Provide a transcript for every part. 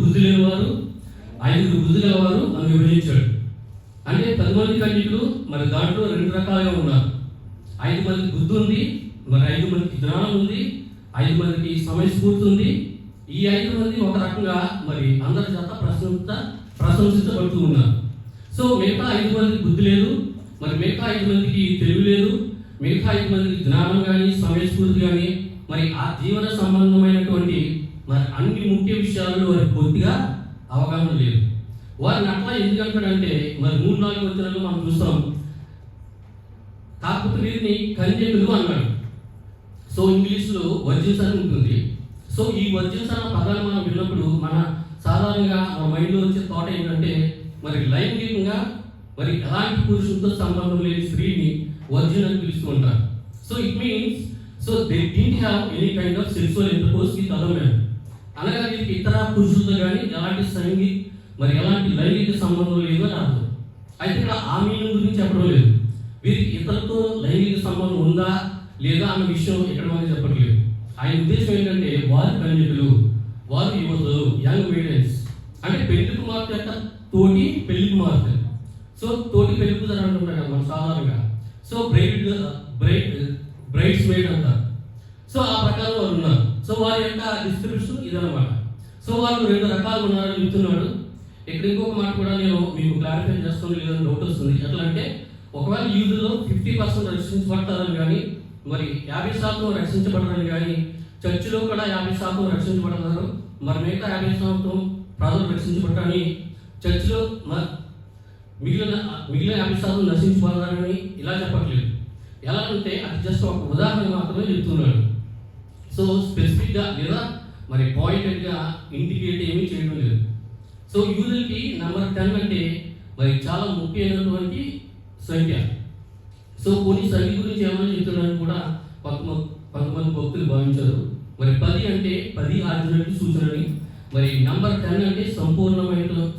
బుద్ధి లేని వారు, 5 బుద్ధి గలవారు అని విభజించాడు. అంటే 10 మంది కన్యకులు మరి దాంట్లో 2 రకాలుగా ఉన్నారు. 5 మందికి బుద్ధి ఉంది, మరి 5 మందికి జ్ఞానం ఉంది, 5 మందికి సమయస్ఫూర్తి ఉంది. ఈ 5 మంది ఒక రకంగా మరి అందరి చేత ప్రశంసించబడుతూ ఉన్నారు. సో మిగతా 5 మందికి బుద్ధి లేదు, మరి మిగతా 5 మందికి తెలివి లేదు, మిగతా 5 మందికి జ్ఞానం కానీ సమయస్ఫూర్తి కానీ మరి ఆ జీవన సంబంధమైనటువంటి మరి అన్ని ముఖ్య విషయాల్లో వారికి పూర్తిగా అవగాహన లేదు. వారిని అట్లా ఎందుకంటాడంటే మరి 3-4 వచనాలు మనం చూస్తాం. కాకపోతే వీరిని కన్యకులు అన్నాడు. సో ఇంగ్లీష్లో వర్జిన్స్ అని ఉంటుంది. సో ఈ వర్జిన్స్ అన్న పదాలు మనం విన్నప్పుడు మన సాధారణంగా మన మైండ్లో వచ్చే థాట్ ఏంటంటే మరి లైంగికంగా మరి ఎలాంటి పురుషులతో సంబంధం లేని స్త్రీని వర్జిన్ అని పిలుస్తూ ఉంటారు. So it means so they didn't have any kind of sexual intercourse with other men. అనగా వీరికి ఇతర పురుషులతో కానీ ఎలాంటి లైంగిక సంబంధం లేదు అని అర్థం. అయితే ఇక్కడ ఆ మీనింగ్ గురించి చెప్పడం లేదు. వీరికి ఇతరులతో లైంగిక సంబంధం ఉందా లేదా అన్న విషయం ఇక్కడ మనకి చెప్పట్లేదు. ఆయన ఉద్దేశం ఏంటంటే వారి కన్యకులు, వారు యువతులు, యంగ్ మేడన్స్, అంటే పెళ్లి కుమార్తె యొక్క తోటి పెళ్లి కుమార్తె. సో తోటి పెళ్లి కుమార్తె అంటున్నారు కదా మనం సాధారణంగా. సో బ్రైడ్స్ మేడ్ అంటారు. సో ఆ ప్రకారం వారు ఉన్నారు. సో వారి యొక్క డిస్క్రిప్షన్ ఇదన్నమాట. సో వాళ్ళు 2 రకాలు ఉన్నారని చెప్తున్నాడు. ఇక్కడ ఇంకొక మాట కూడా నేను మీకు క్లారిఫై చేస్తాను, లేదని డౌట్ వస్తుంది. ఎట్లా అంటే ఒకవేళ యూదులో 50% రక్షించబడతారని కానీ మరి 50% రక్షించబడరని కానీ, చర్చిలో కూడా 50% రక్షించబడతారు, మరి మిగతా 50% ప్రజలు రక్షించబడతారని, చర్చిలో మిగిలిన 50% నశించబడతారని ఇలా చెప్పట్లేదు. ఎలా అంటే అది జస్ట్ ఒక ఉదాహరణ మాత్రమే చెప్తున్నాడు. సో స్పెసిఫిక్గా లేదా మరి పాయింటెడ్గా ఇండికేట్ ఏమీ చేయడం లేదు. సో యూదులకి నెంబర్ 10 అంటే మరి చాలా ముఖ్యమైనటువంటి సంఖ్య. సో కొన్ని సంఖ్య గురించి ఏమైనా చెప్తున్నారని కూడా కొంతమంది భక్తులు భావించారు. మరి 10 అంటే 10 ఆజ్ఞలకి సూచనని, మరి నెంబర్ 10 అంటే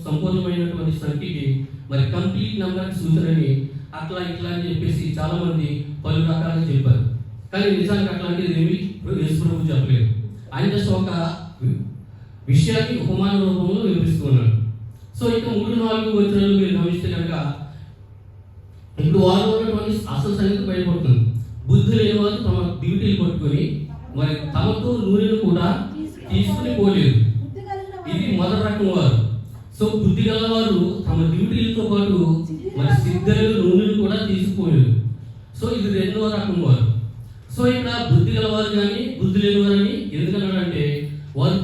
సంపూర్ణమైనటువంటి సంఖ్యకి మరి కంప్లీట్ నెంబర్కి సూచనని, అట్లా ఇట్లా అని చెప్పేసి చాలా మంది పలు రకాలుగా చెప్పారు. కానీ నిజానికి అట్లాంటిది ఏమి యేసుప్రభువు చెప్పలేదు. ఆయన జస్ట్ ఒక విషయాన్ని ఉపమాన రూపంలో వివరిస్తూ ఉన్నాడు. సో ఇక 3-4 వచనాలు మీరు గమనిస్తే కనుక ఇప్పుడు వారు ఉన్నటువంటి అసలు సంగతి బయటపడుతుంది. బుద్ధి లేని వారు తమ డ్యూటీలు పట్టుకొని మరి తమతో నూనెను కూడా తీసుకుని పోలేదు. ఇది మొదటి రకం వారు. సో బుద్ధి గలవారు తమ డ్యూటీలతో పాటు మరి సిద్ధులు నూనెను కూడా తీసుకుపోలేదు. సో ఇది 2వ రకం వారు. సో ఇక్కడ బుద్ధి గలవారు కానీ బుద్ధి లేని వారని ఎందుకన్నాడంటే వారు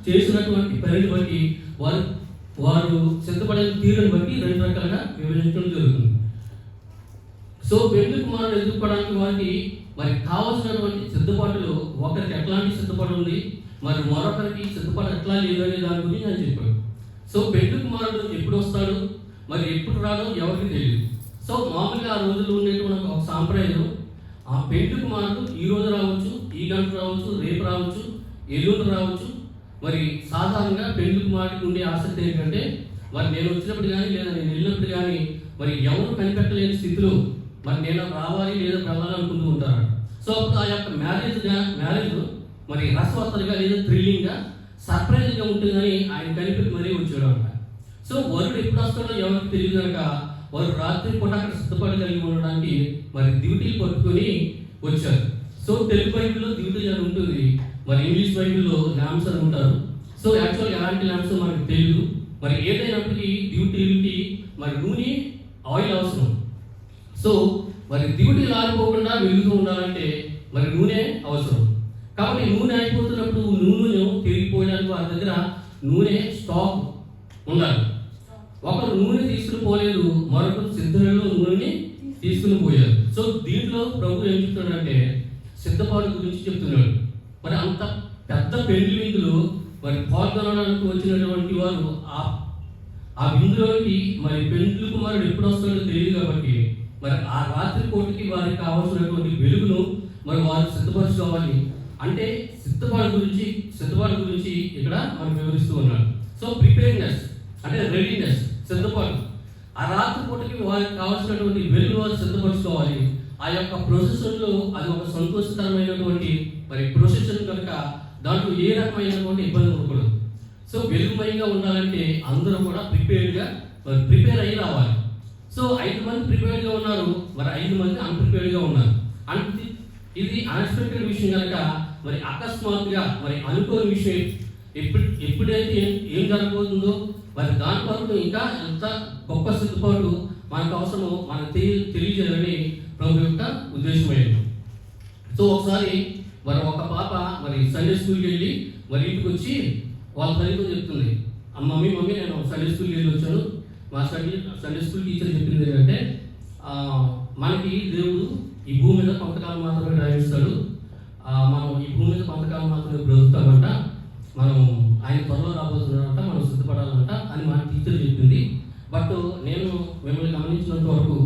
చేసినటువంటి పనిని బట్టి వారు సిద్ధపడిన తీరుని బట్టి 2 రకాలుగా విభజించడం జరుగుతుంది. సో పెళ్లి కుమారుడు ఎదుర్కోవడానికి వారికి మరి కావాల్సినటువంటి సిద్ధపాటులు ఒకరికి ఎట్లాంటి సిద్ధపాటు ఉంది, మరి మరొకరికి సిద్ధపాటు ఎట్లా లేదు అనే దాని గురించి నేను చెప్పాను. సో పెళ్లి కుమారుడు ఎప్పుడు వస్తాడు, మరి ఎప్పుడు రాడో ఎవరికి తెలియదు. సో మామూలుగా ఆ రోజుల్లో ఉండేటువంటి ఒక సాంప్రదాయం, ఆ పెళ్లి కుమారుడు ఈ రోజు రావచ్చు, ఈ గంట రావచ్చు, రేపు రావచ్చు, ఎల్లుండి రావచ్చు. మరి సాధారణంగా పెళ్లి కుమారుడికి ఉండే ఆసక్తి ఏంటంటే మరి నేను వచ్చినప్పుడు కానీ లేదా నేను వెళ్ళినప్పుడు కానీ మరి ఎవరు కనిపెట్టలేని స్థితిలో మరి నేను రావాలి లేదా వెళ్ళాలనుకుంటూ ఉంటారు. సో అప్పుడు ఆ యొక్క మ్యారేజ్ మరి రసవత్తలుగా లేదా థ్రిల్లింగ్గా సర్ప్రైజ్గా ఉంటుందని ఆయన కనిపెట్టి మరీ వచ్చాడు అంట. సో వరుడు ఎప్పుడు వస్తాడో ఎవరికి తెలియదు కనుక వారు రాత్రి పూట అక్కడ సిద్ధపడి కలిగి ఉండడానికి మరి డ్యూటీలు పట్టుకొని వచ్చారు. సో తెలుగు బైబిల్లో డ్యూటీ అని ఉంటుంది, మరి ఇంగ్లీష్ బైబిల్లో ల్యాంప్స్ అని ఉంటారు. సో యాక్చువల్ ఎలాంటి ల్యాంప్స్ మనకు తెలియదు. మరి ఏదైనప్పటికీ డ్యూటీలకి మరి నూనె, ఆయిల్ అవసరం. సో మరి డ్యూటీలు ఆగిపోకుండా వెలుగుతూ ఉండాలంటే మరి నూనె అవసరం. కాబట్టి నూనె అయిపోతున్నప్పుడు నూనెను తిరిగిపోయడానికి వారి దగ్గర నూనె స్టాక్ ఉండాలి. ఒకరు నూనె తీసుకుని పోలేదు, మరొకరు సిద్ధంలో నూనెని తీసుకుని పోయారు. సో దీంట్లో ప్రభు ఏం చెప్తున్నాడంటే సిద్ధపాటు గురించి చెప్తున్నాడు. మరి అంత పెద్ద పెళ్లి విందులో మరి పాల్గొనడానికి వచ్చినటువంటి వారు ఆ విందులోకి మరి పెళ్లి కుమారుడు ఎప్పుడు వస్తాడో తెలియదు కాబట్టి మరి ఆ రాత్రి కోటికి వారికి కావాల్సినటువంటి వెలుగును మరి వారు సిద్ధపరచుకోవాలి. అంటే సిద్ధపాటు గురించి ఇక్కడ మనం వివరిస్తూ ఉన్నాడు. సో ప్రిపేర్నెస్ అంటే రెడీనెస్, సిద్ధపాటు. ఆ రాత్రి పూటకి వారికి కావాల్సినటువంటి వెలుగు వారు సిద్ధపరచుకోవాలి. ఆ యొక్క ప్రొసెషన్లో అది ఒక సంతోషకరమైనటువంటి మరి ప్రొసెషన్ కనుక దాంట్లో ఏ రకమైనటువంటి ఇబ్బంది ఉండకూడదు. సో వెలుగుమయంగా ఉండాలంటే అందరూ కూడా ప్రిపేర్ అయ్యి రావాలి. సో 5 మంది ప్రిపేర్డ్గా ఉన్నారు, మరి 5 మంది అన్ప్రిపేర్డ్గా ఉన్నారు. అంటే ఇది అన్ఎక్స్పెక్టెడ్ విషయం కనుక మరి అకస్మాత్తుగా మరి అనుకోని విషయం ఎప్పుడైతే ఏం జరగబోతుందో మరి దాని కొరకు ఇంకా ఎంత గొప్ప సిద్ధపాటు మనకు అవసరమో మనకు తెలియజేయాలని ప్రభు యొక్క ఉద్దేశమైంది. సో ఒకసారి మరి ఒక పాప మరి సండే స్కూల్కి వెళ్ళి మరి ఇంటికి వచ్చి వాళ్ళ తల్లితో చెప్తుంది, మమ్మీ నేను సండే స్కూల్కి వెళ్ళి వచ్చాను. మా సండే స్కూల్ టీచర్ చెప్పింది ఏంటంటే మనకి దేవుడు ఈ భూమి మీద కొంతకాలం మాత్రమే రాయిస్తాడు, మనం ఈ భూమి మీద కొంతకాలం మాత్రమే బ్రతుకుతామంట, మనం ఆయన త్వరలో రాబోతున్నారంట, మనం సిద్ధపడాలంట అని మా టీచర్ చెప్పింది. బట్ నేను మిమ్మల్ని గమనించినంత వరకు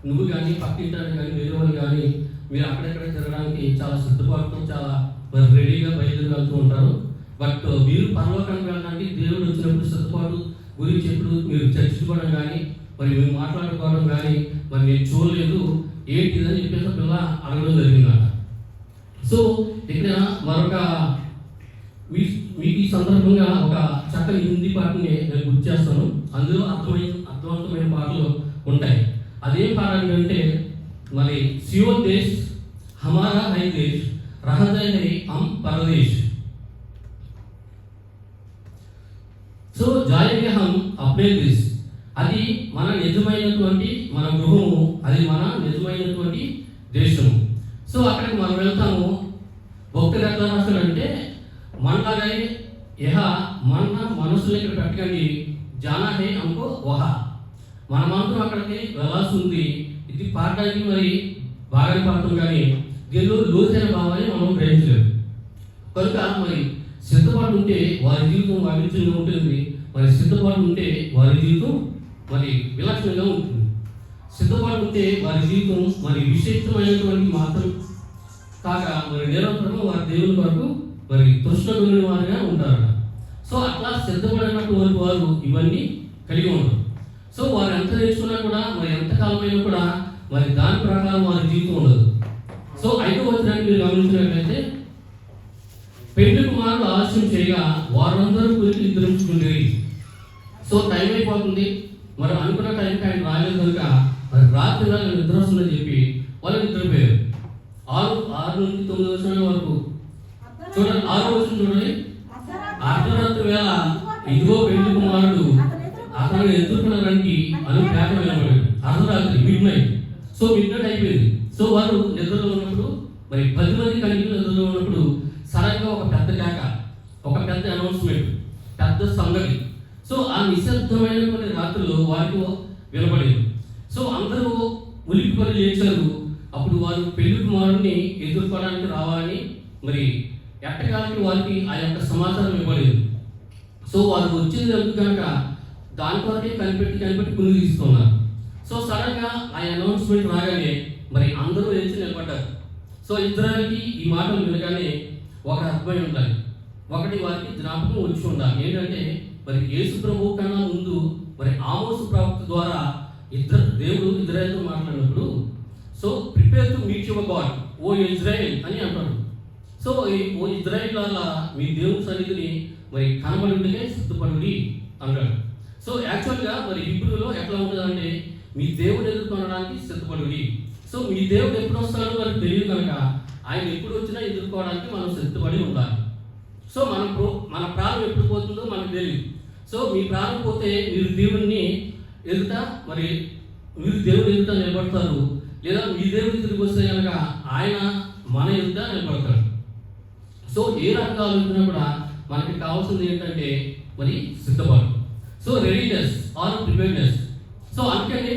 నువ్వు కానీ పక్కింటారు కానీ వేరే వాళ్ళు కానీ మీరు అక్కడెక్కడ తిరగడానికి చాలా సిద్ధపడుతూ చాలా మరి రెడీగా బయలుదేరుతూ ఉంటారు. బట్ మీరు పరలోకానికి వెళ్ళడానికి దేవుడు వచ్చినప్పుడు సిద్ధపాటు గురించి ఎప్పుడు మీరు చర్చించుకోవడం కానీ మరి మేము మాట్లాడుకోవడం కానీ మరి నేను చూడలేదు ఏంటిదని చెప్పేసి పిల్ల అడగడం జరిగిందట. సో ఇక్కడ మరొక మీకు ఈ సందర్భంగా ఒక చక్కని హిందీ పాటని నేను గుర్తు చేస్తాను. అందులో అర్థవంతమైన పాటలు ఉంటాయి. అదేం పాట అంటే మరి సియోన్ దేశ్ హమారా హై దేశ్ రహదే హై హమ్ పరదేశ్. సో జాయేంగే హమ్ అప్నే దేశ్, అది మన నిజమైనటువంటి మన గృహము, అది మన నిజమైనటువంటి దేశము. సో అక్కడికి మనం వెళ్తాము. భక్తుడు ఎట్లా రాస్తాడంటే మనలాగా మన మనసులో ఇక్కడ పెట్టకండి, జానా హే అనుకో వహ, మన మాత్రం అక్కడికి వెళ్ళాల్సి ఉంది. ఇది పాడడానికి మరి బాగా పాడటం కానీ దీనిలో లోతైన భావాన్ని మనం గ్రహించలేదు. కనుక మరి సిద్ధపాటు ఉంటే వారి జీవితం వైవిధ్యంగా ఉంటుంది, మరి సిద్ధపాటు ఉంటే వారి జీవితం మరి విలక్షణంగా ఉంటుంది. సిద్ధపాటు ఉంటే వారి జీవితం మరి విశేషమైనటువంటి మాత్రం కాక మరి నిరంతరం వారి దేవుని వరకు మరి తృష్ణ వారిగా ఉంటారు. సో అట్లా సిద్ధపడినటువంటి వారు ఇవన్నీ కలిగి ఉంటారు. సో వారు ఎంత నేర్చుకున్నా కూడా మరి ఎంతకాలమైనా కూడా మరి దాని ప్రకారం వారి జీవితం ఉండదు. సో 5వ వచనాన్ని మీరు గమనించినట్లయితే పెళ్లి కుమారుడు ఆలస్యం చేయగా వారందరూ గురించి నిద్రించుకుంటుంది. సో టైం అయిపోతుంది, మరి అనుకున్న టైంకి ఆయన రాలేదు కనుక మరి రాత్రి నిద్ర వస్తుందని చెప్పి వాళ్ళు నిద్రపోయారు. 6 నుంచి 9 వచనాల వరకు చూడండి. 6వ వచనం చూడండి. అర్ధరాత్రి వేళ ఇదిగో పెళ్లి కుమారుడు అతను ఎదుర్కొనడానికి అని పేట వినబడాడు. అర్ధరాత్రి మిడ్నైట్. సో మిడ్నైట్ అయిపోయింది. సో వారు నిద్రలో ఉన్నప్పుడు మరి 10 మంది కలిగి నిద్రలో ఉన్నప్పుడు సడన్గా ఒక పెద్ద కేక, ఒక పెద్ద అనౌన్స్మెంట్, పెద్ద సంగతి. సో ఆ నిశ్శబ్దమైనటువంటి రాత్రులు వారికి వినపడేది. సో అందరూ ఉలిక్కిపడి లేచారు. అప్పుడు వారు పెళ్లి కుమారుడిని ఎదుర్కోవడానికి రావాలని మరి ఎట్టకాలకి వారికి ఆ యొక్క సమాచారం ఇవ్వలేదు. సో వారు వచ్చింది ఎందుకు కనుక దాని కొరకే కనిపెట్టి పులి తీసుకున్నారు. సో సడన్గా ఆ అనౌన్స్మెంట్ రాగానే మరి అందరూ లేచి నిలబడ్డారు. సో ఇద్దరికి ఈ మాటలు వినగానే ఒక అర్థమై ఉండాలి, ఒకటి వారికి జ్ఞాపకం వచ్చి ఉండాలి. ఏంటంటే మరి యేసు ప్రభువు కన్నా ముందు మరి ఆమోసు ప్రవక్త ద్వారా దేవుడు ఇజ్రాయేల్తో మాట్లాడినప్పుడు so prepare to meet your God O Israel అని అంటాడు. సో ఓ ఇజ్రాయేల్ వల్ల మీ దేవుని సన్నిధిని మరి కనబడుటకే సిద్ధపడుడి అంటాడు. సో యాక్చువల్గా మరి హిబ్రూలో ఎట్లా ఉంటుందంటే మీ దేవుడు ఎదుర్కొనడానికి సిద్ధపడుడి. సో మీ దేవుడు ఎప్పుడు వస్తాడో మనకు తెలియదు కనుక ఆయన ఎప్పుడు వచ్చినా ఎదుర్కోవడానికి మనం సిద్ధపడి ఉండాలి. సో మన ప్రాణం ఎప్పుడు పోతుందో మనకు తెలియదు. సో మీ ప్రాణం పోతే మీరు దేవుడిని మరి మీరు దేవుడు ఎదుట నిలబడతారు, లేదా మీ దేవుడు తిరిగి వస్తే కనుక ఆయన మన ఎదుట నిలబడతాడు. సో ఏ రకంగా ఆలోచన కూడా మనకి కావాల్సింది ఏంటంటే మరి సిద్ధపాటు. So readiness or preparedness. So అందుకని